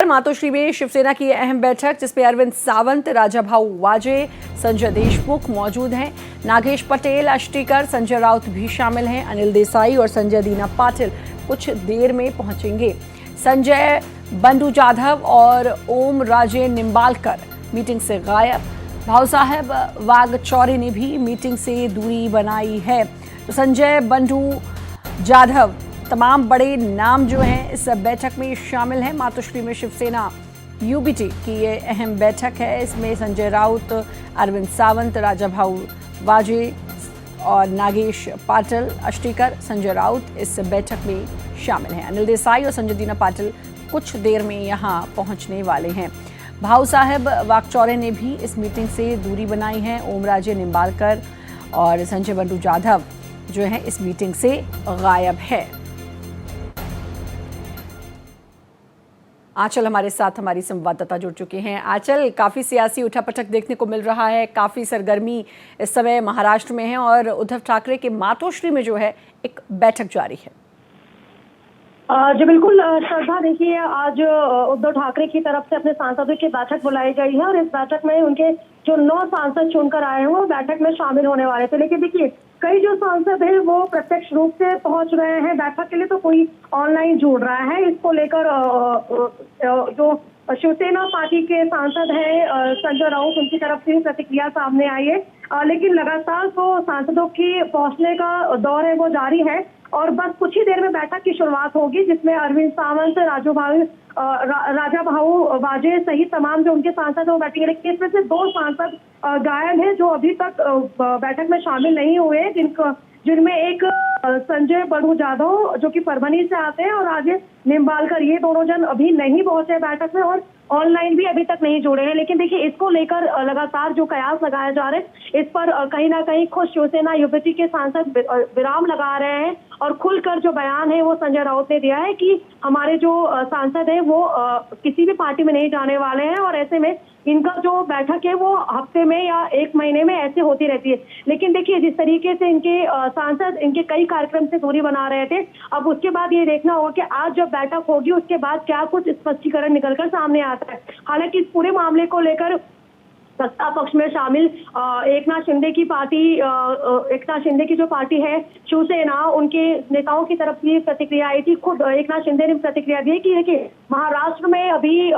मातोश्री में शिवसेना की अहम बैठक जिसमें अरविंद सावंत, राजाभाऊ वाजे, संजय देशमुख मौजूद हैं। नागेश पटेल, अष्टीकर, संजय राउत भी शामिल हैं। अनिल देसाई और संजय दीना पाटिल कुछ देर में पहुंचेंगे। संजय बंडू जाधव और ओम राजे निम्बालकर मीटिंग से गायब। भाऊ साहब वागचौरे ने भी मीटिंग से दूरी बनाई है। तो संजय बंडू जाधव तमाम बड़े नाम जो हैं इस बैठक में शामिल हैं। मातोश्री में शिवसेना यूबीटी की ये अहम बैठक है। इसमें संजय राउत, अरविंद सावंत, राजाभाऊ वाजे और नागेश पाटिल, अष्टीकर, संजय राउत इस बैठक में शामिल हैं। अनिल देसाई और संजय दीना पाटिल कुछ देर में यहाँ पहुँचने वाले हैं। भाऊ साहब वागचौरे ने भी इस मीटिंग से दूरी बनाई है। ओम राजे निम्बालकर और संजय बंडू जाधव जो है इस मीटिंग से गायब है। आंचल हमारे साथ हमारी संवाददाता जुड़ चुके हैं। आंचल, काफ़ी सियासी उठापटक देखने को मिल रहा है, काफ़ी सरगर्मी इस समय महाराष्ट्र में है और उद्धव ठाकरे के मातोश्री में जो है एक बैठक जारी है। जी बिल्कुल श्रद्धा, देखिए आज उद्धव ठाकरे की तरफ से अपने सांसदों की बैठक बुलाई गई है और इस बैठक में उनके जो 9 सांसद चुनकर आए हैं वो बैठक में शामिल होने वाले थे। लेकिन देखिए कई जो सांसद हैं वो प्रत्यक्ष रूप से पहुंच रहे हैं बैठक के लिए, तो कोई ऑनलाइन जुड़ रहा है। इसको लेकर जो शिवसेना पार्टी के सांसद हैं संजय राउत, उनकी तरफ से प्रतिक्रिया सामने आई है। लेकिन लगातार जो सांसदों की पहुंचने का दौर है वो जारी है और बस कुछ ही देर में बैठक की शुरुआत होगी, जिसमें अरविंद सावंत, राजाभाऊ वाजे सहित तमाम जो उनके सांसद हैं वो बैठेंगे। लेकिन इसमें से 2 सांसद गायब हैं जो अभी तक बैठक में शामिल नहीं हुए, जिनमें एक संजय बंडू जाधव जो कि परभनी से आते हैं और राजे निम्बालकर, ये दोनों जन अभी नहीं पहुंचे बैठक में और ऑनलाइन भी अभी तक नहीं जुड़े हैं। लेकिन देखिए इसको लेकर लगातार जो कयास लगाए जा रहे हैं, इस पर कहीं ना कहीं खुद शिवसेना यूबीटी के सांसद विराम लगा रहे हैं और खुलकर जो बयान है वो संजय राउत ने दिया है कि हमारे जो सांसद हैं वो किसी भी पार्टी में नहीं जाने वाले हैं और ऐसे में इनका जो बैठक है वो हफ्ते में या 1 महीने में ऐसे होती रहती है। लेकिन देखिए जिस तरीके से इनके सांसद इनके कई कार्यक्रम से दूरी बना रहे थे, अब उसके बाद ये देखना होगा कि आज जब बैठक होगी उसके बाद क्या कुछ स्पष्टीकरण निकलकर सामने आता है। हालांकि इस पूरे मामले को लेकर सत्ता पक्ष में शामिल एकनाथ शिंदे की पार्टी, एकनाथ शिंदे की जो पार्टी है शिवसेना, उनके नेताओं की तरफ से प्रतिक्रिया आई थी। खुद एकनाथ शिंदे ने प्रतिक्रिया दी कि देखिए महाराष्ट्र में अभी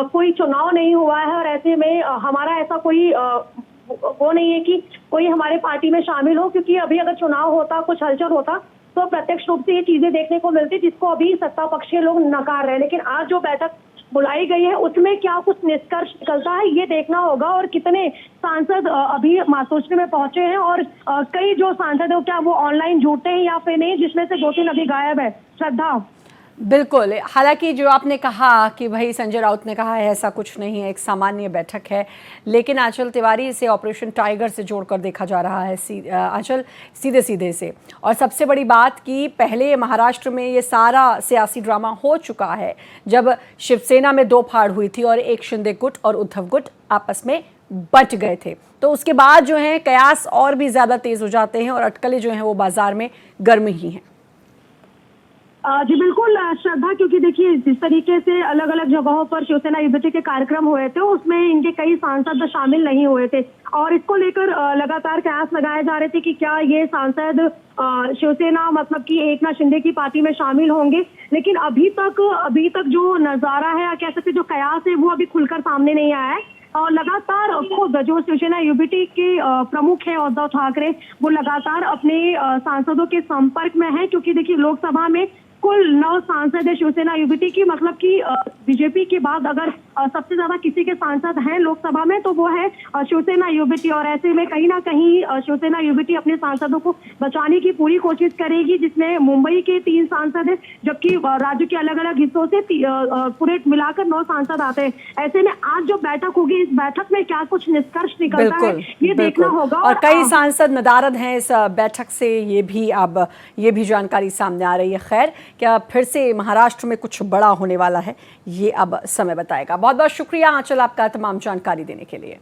कोई चुनाव नहीं हुआ है और ऐसे में हमारा ऐसा कोई वो नहीं है कि कोई हमारे पार्टी में शामिल हो, क्योंकि अभी अगर चुनाव होता, कुछ हलचल होता तो प्रत्यक्ष रूप से ये चीजें देखने को मिलती, जिसको अभी सत्ता पक्ष के लोग नकार रहे हैं। लेकिन आज जो बैठक बुलाई गई है उसमें क्या कुछ निष्कर्ष निकलता है ये देखना होगा और कितने सांसद अभी मातोश्री में पहुंचे हैं और कई जो सांसद है क्या वो ऑनलाइन जुड़ते हैं या फिर नहीं, जिसमें से 2-3 अभी गायब है। श्रद्धा, बिल्कुल, हालांकि जो आपने कहा कि भाई संजय राउत ने कहा है ऐसा कुछ नहीं है, एक सामान्य बैठक है, लेकिन आंचल तिवारी इसे ऑपरेशन टाइगर से जोड़कर देखा जा रहा है, आंचल सीधे सीधे से। और सबसे बड़ी बात कि पहले महाराष्ट्र में ये सारा सियासी ड्रामा हो चुका है जब शिवसेना में 2 फाड़ हुई थी और एक शिंदे गुट और उद्धव गुट आपस में बट गए थे। तो उसके बाद जो है कयास और भी ज़्यादा तेज़ हो जाते हैं और अटकलें जो हैं वो बाजार में गर्म ही हैं। जी बिल्कुल श्रद्धा, क्योंकि देखिए जिस तरीके से अलग अलग जगहों पर शिवसेना यूबीटी के कार्यक्रम हुए थे उसमें इनके कई सांसद शामिल नहीं हुए थे और इसको लेकर लगातार कयास लगाए जा रहे थे कि क्या ये सांसद शिवसेना मतलब कि एकनाथ शिंदे की पार्टी में शामिल होंगे। लेकिन अभी तक जो नजारा है या कह सकते जो कयास है वो अभी खुलकर सामने नहीं आया है और लगातार खुद जो शिवसेना यूबीटी के प्रमुख है उद्धव ठाकरे, वो लगातार अपने सांसदों के संपर्क में है, क्योंकि देखिए लोकसभा में कुल 9 सांसद है शिवसेना यूबीटी की, मतलब कि बीजेपी के बाद अगर सबसे ज्यादा किसी के सांसद हैं लोकसभा में तो वो है शिवसेना यूबीटी और ऐसे में कहीं ना कहीं शिवसेना यूबीटी अपने सांसदों को बचाने की पूरी कोशिश करेगी, जिसमें मुंबई के 3 सांसद हैं जबकि राज्य के अलग अलग हिस्सों से पूरे मिलाकर 9 सांसद आते हैं। ऐसे में आज जो बैठक होगी इस बैठक में क्या कुछ निष्कर्ष निकलता है ये देखना होगा और कई सांसद नदारद हैं इस बैठक से, ये भी जानकारी सामने आ रही है। खैर, क्या फिर से महाराष्ट्र में कुछ बड़ा होने वाला है ये अब समय बताएगा। बहुत बहुत शुक्रिया आंचल आपका तमाम जानकारी देने के लिए।